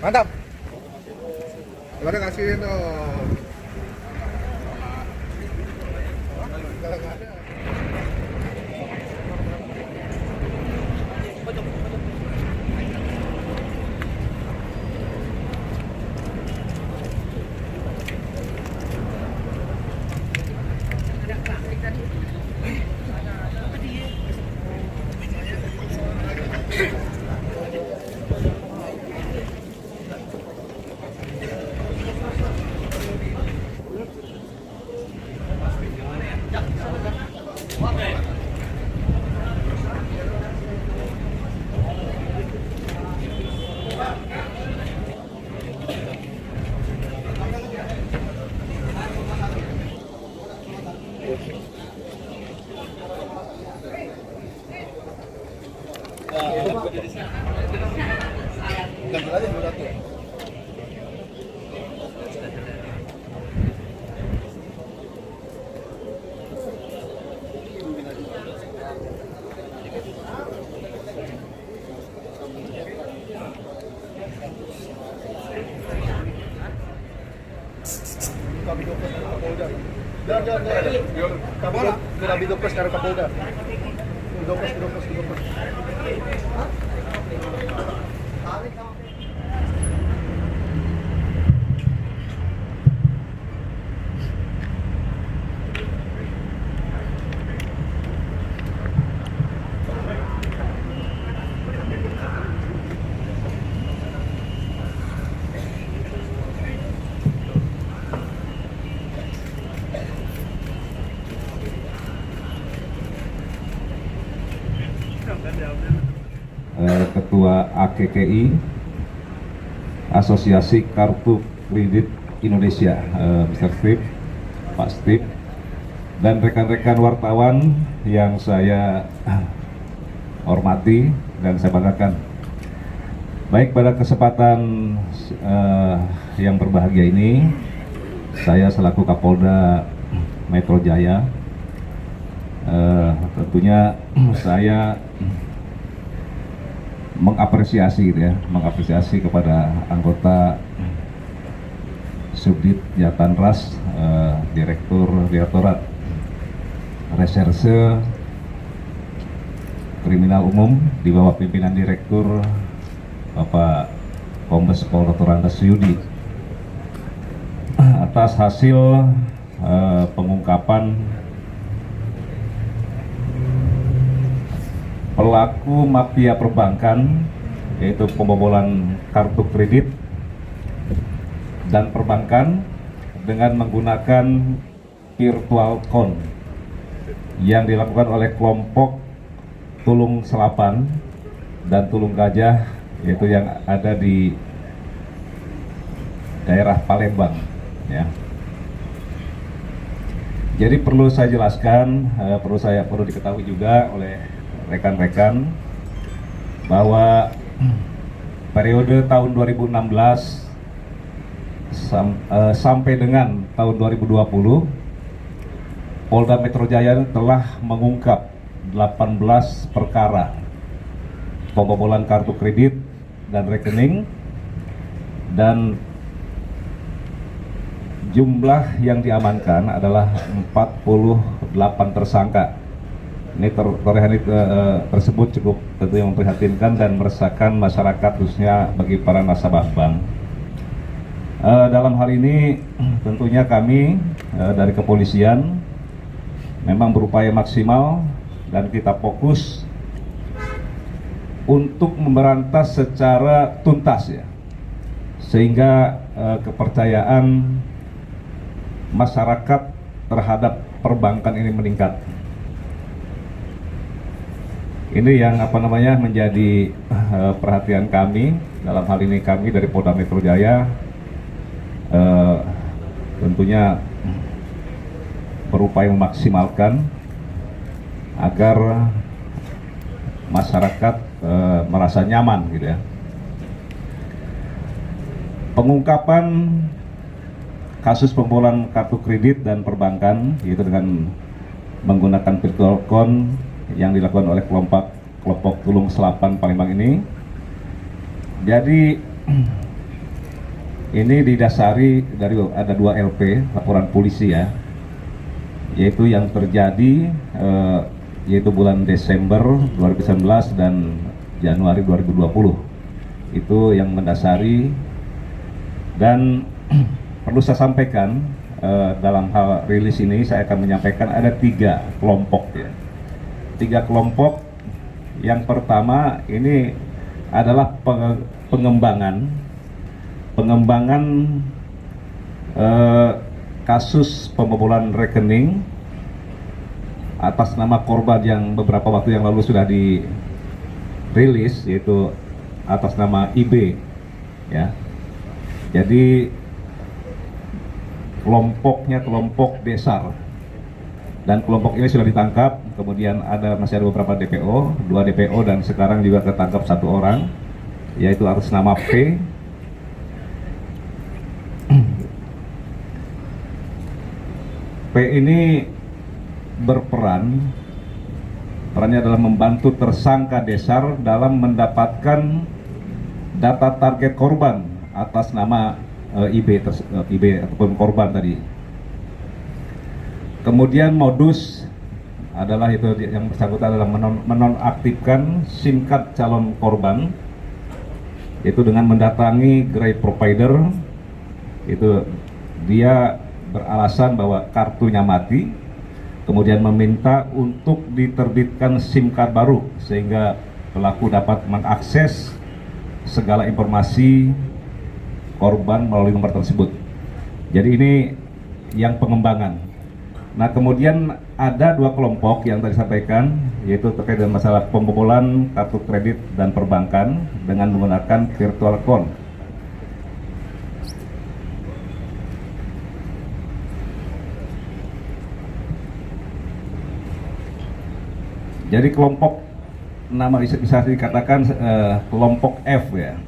Mantap. Gimana ngasihin dong? Kabidok pas sekarang Kapolda. Dopes. Ketua AKKI Asosiasi Kartu Kredit Indonesia, Mr. Steve, Pak Steve, dan rekan-rekan wartawan yang saya hormati dan saya banggakan. Baik, pada kesempatan yang berbahagia ini, saya selaku Kapolda Metro Jaya, tentunya saya mengapresiasi kepada anggota Subdit Jatanras, Direktorat Reserse Kriminal Umum di bawah pimpinan Direktur Bapak Kombes Pol Dr. Andes Yudi atas hasil pengungkapan pelaku mafia perbankan, yaitu pembobolan kartu kredit dan perbankan dengan menggunakan virtual account yang dilakukan oleh kelompok Tulung Selapan dan Tulung Gajah, yaitu yang ada di daerah Palembang, ya. Jadi perlu saya jelaskan, perlu diketahui juga oleh rekan-rekan bahwa periode tahun 2016 sampai dengan tahun 2020, Polda Metro Jaya telah mengungkap 18 perkara pembobolan kartu kredit dan rekening, dan jumlah yang diamankan adalah 48 tersangka. Ini tersebut cukup tentunya memprihatinkan dan meresahkan masyarakat, khususnya bagi para nasabah bank. Dalam hal ini tentunya kami dari kepolisian memang berupaya maksimal dan kita fokus untuk memberantas secara tuntas, ya, sehingga kepercayaan masyarakat terhadap perbankan ini meningkat. Ini yang menjadi perhatian kami. Dalam hal ini kami dari Polda Metro Jaya tentunya berupaya memaksimalkan agar masyarakat merasa nyaman, gitu ya. Pengungkapan kasus pembobolan kartu kredit dan perbankan, yaitu dengan menggunakan virtual account yang dilakukan oleh kelompok Tulung Selapan Palembang ini. Jadi ini didasari dari ada 2 LP laporan polisi ya, yaitu yang terjadi yaitu bulan Desember 2019 dan Januari 2020. Itu yang mendasari, dan perlu saya sampaikan dalam hal rilis ini saya akan menyampaikan ada 3 kelompok ya. 3 kelompok. Yang pertama ini adalah pengembangan kasus pembobolan rekening atas nama korban yang beberapa waktu yang lalu sudah dirilis, yaitu atas nama IB ya. Jadi kelompoknya kelompok besar, dan kelompok ini sudah ditangkap. Kemudian masih ada beberapa DPO, 2 DPO, dan sekarang juga ketangkap 1 orang, yaitu atas nama P. P ini perannya adalah membantu tersangka Desar dalam mendapatkan data target korban atas nama IB ataupun korban tadi. Kemudian modus adalah itu yang bersangkutan adalah menonaktifkan SIM card calon korban, itu dengan mendatangi gerai provider. Itu dia beralasan bahwa kartunya mati, kemudian meminta untuk diterbitkan SIM card baru sehingga pelaku dapat mengakses segala informasi korban melalui nomor tersebut. Jadi ini yang pengembangan. Nah, kemudian ada 2 kelompok yang tadi sampaikan, yaitu terkait dengan masalah pembobolan kartu kredit dan perbankan dengan menggunakan virtual account. Jadi kelompok nama bisa dikatakan kelompok F ya.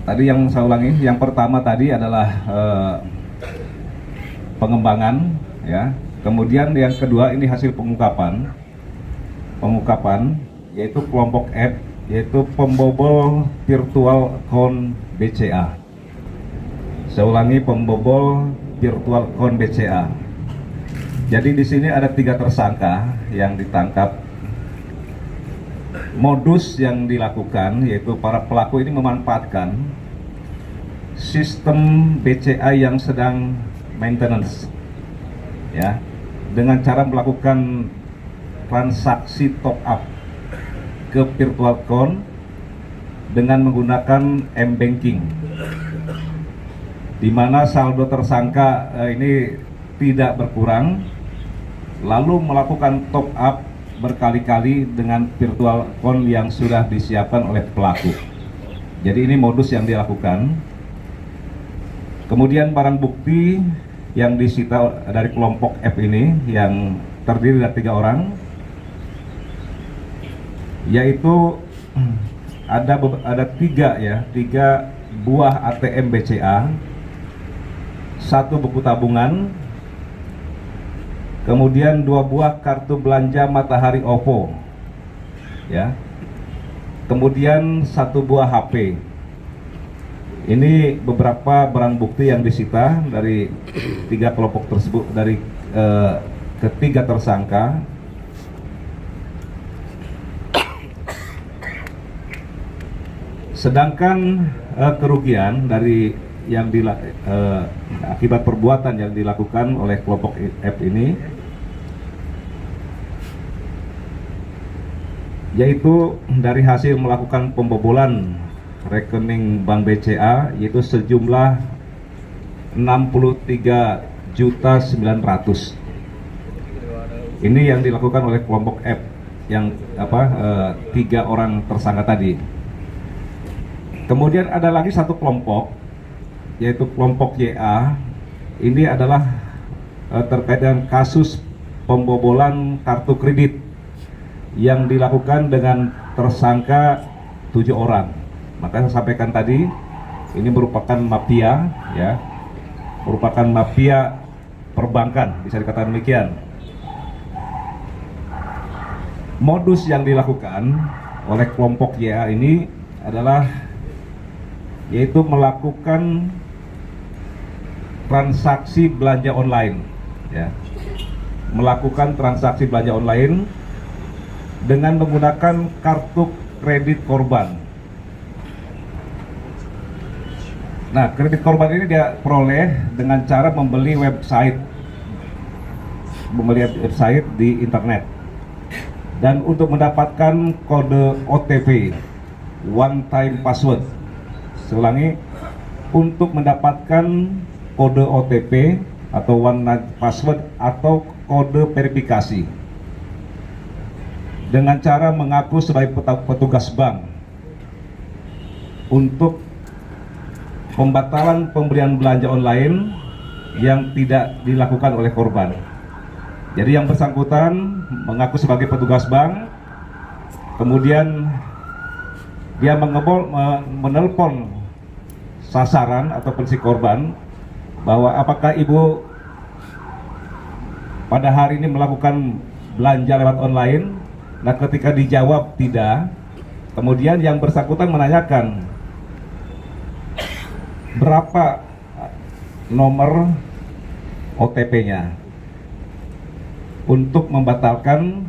Tadi yang saya ulangi, yang pertama tadi adalah pengembangan ya. Kemudian yang kedua ini hasil pengungkapan, yaitu kelompok F, yaitu pembobol virtual account BCA. Saya ulangi, pembobol virtual account BCA. Jadi di sini ada 3 tersangka yang ditangkap. Modus yang dilakukan yaitu para pelaku ini memanfaatkan sistem BCA yang sedang maintenance ya, dengan cara melakukan transaksi top up ke virtual account dengan menggunakan M-Banking, di mana saldo tersangka ini tidak berkurang, lalu melakukan top up berkali-kali dengan virtual account yang sudah disiapkan oleh pelaku. Jadi ini modus yang dilakukan. Kemudian barang bukti yang disita dari kelompok F ini yang terdiri dari 3 orang, yaitu ada 3 buah ATM BCA, 1 buku tabungan, kemudian 2 buah kartu belanja Matahari OVO ya, kemudian 1 buah HP. Ini beberapa barang bukti yang disita dari 3 kelompok tersebut, dari ketiga tersangka. Sedangkan kerugian dari yang akibat perbuatan yang dilakukan oleh kelompok F ini, yaitu dari hasil melakukan pembobolan rekening bank BCA, yaitu sejumlah 63.900.000. Ini yang dilakukan oleh kelompok F yang 3 orang tersangka tadi. Kemudian ada lagi 1 kelompok, yaitu kelompok YA. Ini adalah terkait dengan kasus pembobolan kartu kredit yang dilakukan dengan tersangka 7 orang. Maka saya sampaikan tadi, ini merupakan mafia ya, merupakan mafia perbankan, bisa dikatakan demikian. Modus yang dilakukan oleh kelompok YA ini adalah yaitu melakukan transaksi belanja online, ya, melakukan transaksi belanja online dengan menggunakan kartu kredit korban. Nah, kredit korban ini dia peroleh dengan cara membeli website di internet, dan untuk mendapatkan kode OTP one time password. Saya ulangi, untuk mendapatkan kode OTP atau one time password atau kode verifikasi dengan cara mengaku sebagai petugas bank untuk pembatalan pemberian belanja online yang tidak dilakukan oleh korban. Jadi yang bersangkutan mengaku sebagai petugas bank, kemudian dia menelpon sasaran ataupun si korban bahwa apakah ibu pada hari ini melakukan belanja lewat online. Nah, ketika dijawab tidak, kemudian yang bersangkutan menanyakan berapa nomor OTP-nya untuk membatalkan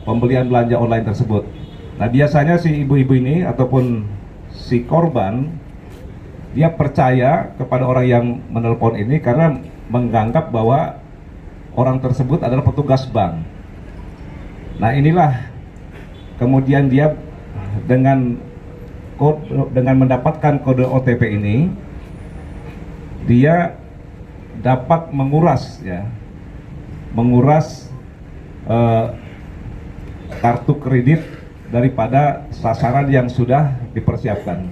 pembelian belanja online tersebut. Nah, biasanya si ibu-ibu ini ataupun si korban, dia percaya kepada orang yang menelpon ini karena menganggap bahwa orang tersebut adalah petugas bank. Nah, inilah kemudian dia dengan mendapatkan kode OTP ini, dia dapat menguras kartu kredit daripada sasaran yang sudah dipersiapkan.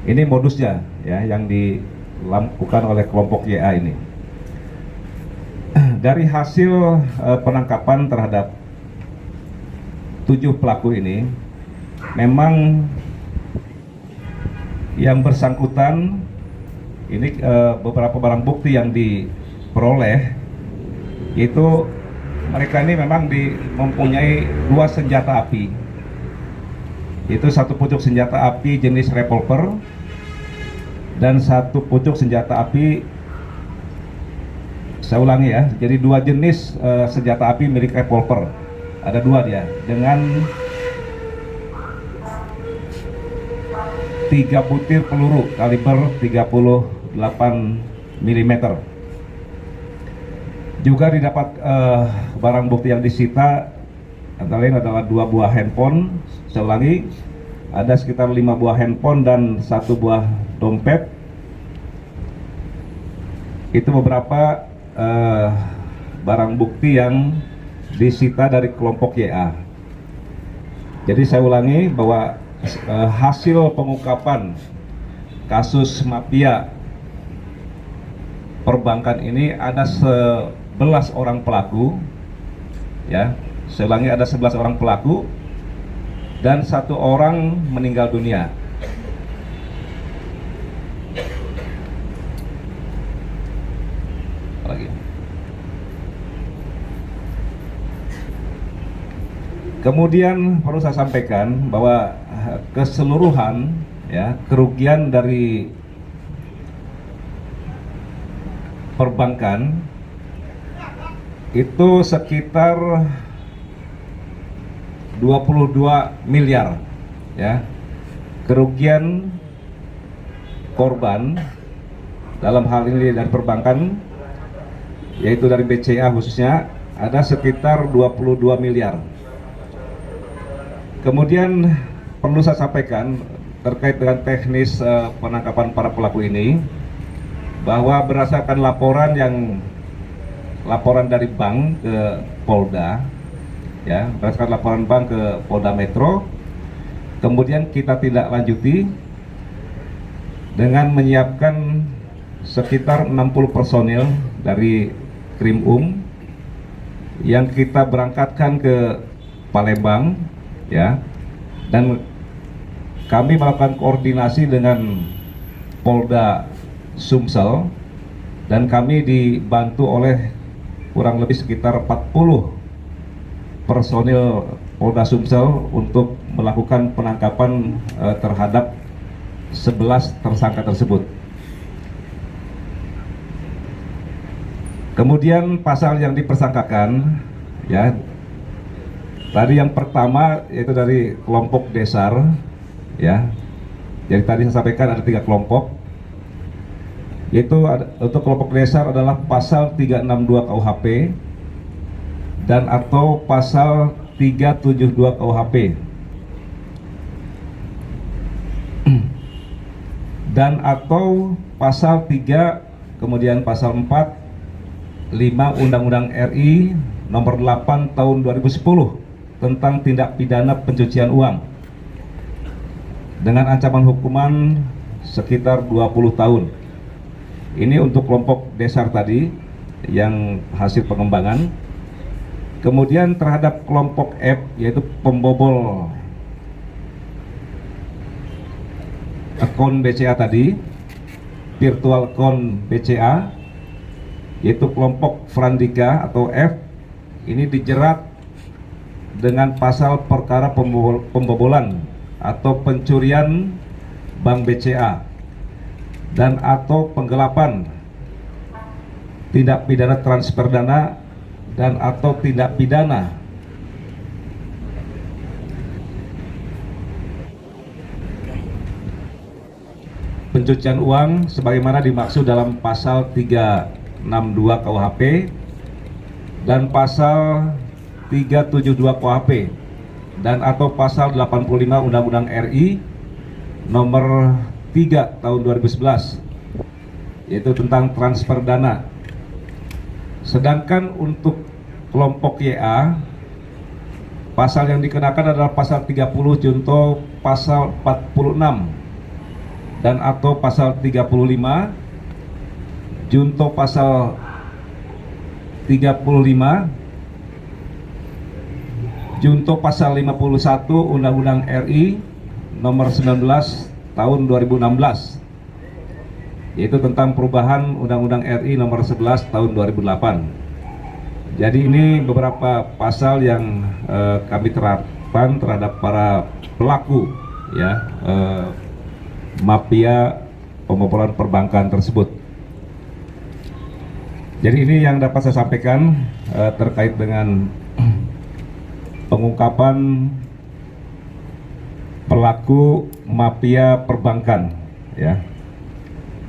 Ini modusnya, ya, yang dilakukan oleh kelompok YA ini. Dari hasil penangkapan terhadap 7 pelaku ini, memang yang bersangkutan ini beberapa barang bukti yang diperoleh, yaitu mereka ini memang mempunyai 2 senjata api, yaitu 1 pucuk senjata api jenis revolver dan 1 pucuk senjata api, saya ulangi ya, jadi 2 jenis senjata api milik revolver, ada 2 dia, dengan 3 butir peluru kaliber 38 mm. Juga didapat barang bukti yang disita antara lain adalah 2 buah handphone, saya ulangi, ada sekitar 5 buah handphone dan 1 buah dompet. Itu beberapa barang bukti yang disita dari kelompok YA. Jadi saya ulangi bahwa hasil pengungkapan kasus mafia perbankan ini ada 11 orang pelaku, ya, saya ulangi, ada 11 orang pelaku dan 1 orang meninggal dunia. Lagi. Kemudian perlu saya sampaikan bahwa keseluruhan, ya, kerugian dari perbankan itu sekitar 22 miliar, ya. Kerugian korban dalam hal ini dari perbankan, yaitu dari BCA khususnya, ada sekitar 22 miliar. Kemudian perlu saya sampaikan terkait dengan teknis penangkapan para pelaku ini, bahwa berdasarkan laporan dari bank ke Polda, ya, berdasarkan laporan bank ke Polda Metro, kemudian kita tidak lanjuti dengan menyiapkan sekitar 60 personil dari Krim yang kita berangkatkan ke Palembang, ya, dan kami melakukan koordinasi dengan Polda Sumsel, dan kami dibantu oleh kurang lebih sekitar 40 personil Polda Sumsel untuk melakukan penangkapan terhadap 11 tersangka tersebut. Kemudian pasal yang dipersangkakan, ya, tadi yang pertama yaitu dari kelompok Desar, ya. Jadi tadi saya sampaikan ada 3 kelompok, yaitu untuk kelompok Desar adalah pasal 362 KUHP dan atau pasal 372 KUHP dan atau pasal 3, kemudian pasal 4, 5 Undang-Undang RI nomor 8 tahun 2010 tentang tindak pidana pencucian uang dengan ancaman hukuman sekitar 20 tahun. Ini untuk kelompok Desar tadi yang hasil pengembangan. Kemudian terhadap kelompok F, yaitu pembobol akun BCA tadi, virtual account BCA, yaitu kelompok Frandika atau F, ini dijerat dengan pasal perkara pembobolan atau pencurian bank BCA dan atau penggelapan, tindak pidana transfer dana dan atau tindak pidana pencucian uang sebagaimana dimaksud dalam pasal 362 KUHP dan pasal 372 KUHP dan atau pasal 85 Undang-Undang RI nomor 3 tahun 2011, yaitu tentang transfer dana. Sedangkan untuk kelompok YA, pasal yang dikenakan adalah pasal 30 junto pasal 46 dan atau pasal 35 junto pasal 35 junto pasal 51 Undang-Undang RI nomor 19 tahun 2016, yaitu tentang perubahan Undang-Undang RI nomor 11 tahun 2008. Jadi ini beberapa pasal yang kami terapkan terhadap para pelaku, ya, mafia pembobolan perbankan tersebut. Jadi ini yang dapat saya sampaikan terkait dengan pengungkapan pelaku mafia perbankan, ya,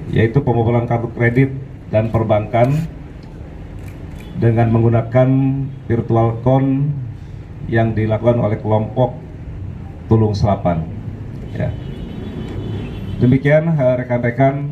yaitu pembobolan kartu kredit dan perbankan dengan menggunakan virtual account yang dilakukan oleh kelompok Tulung Selapan, ya. Demikian rekan-rekan.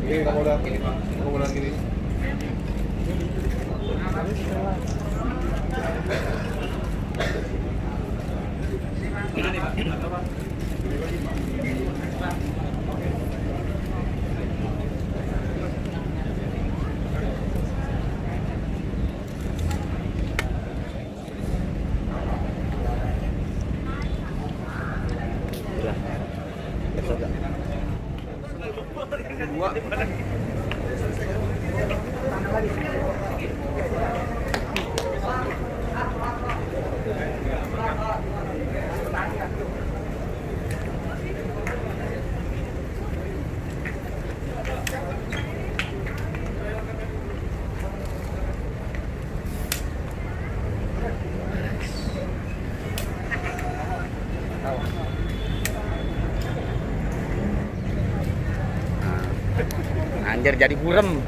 Ini kamu udah gini. Dua Anjir jadi burem.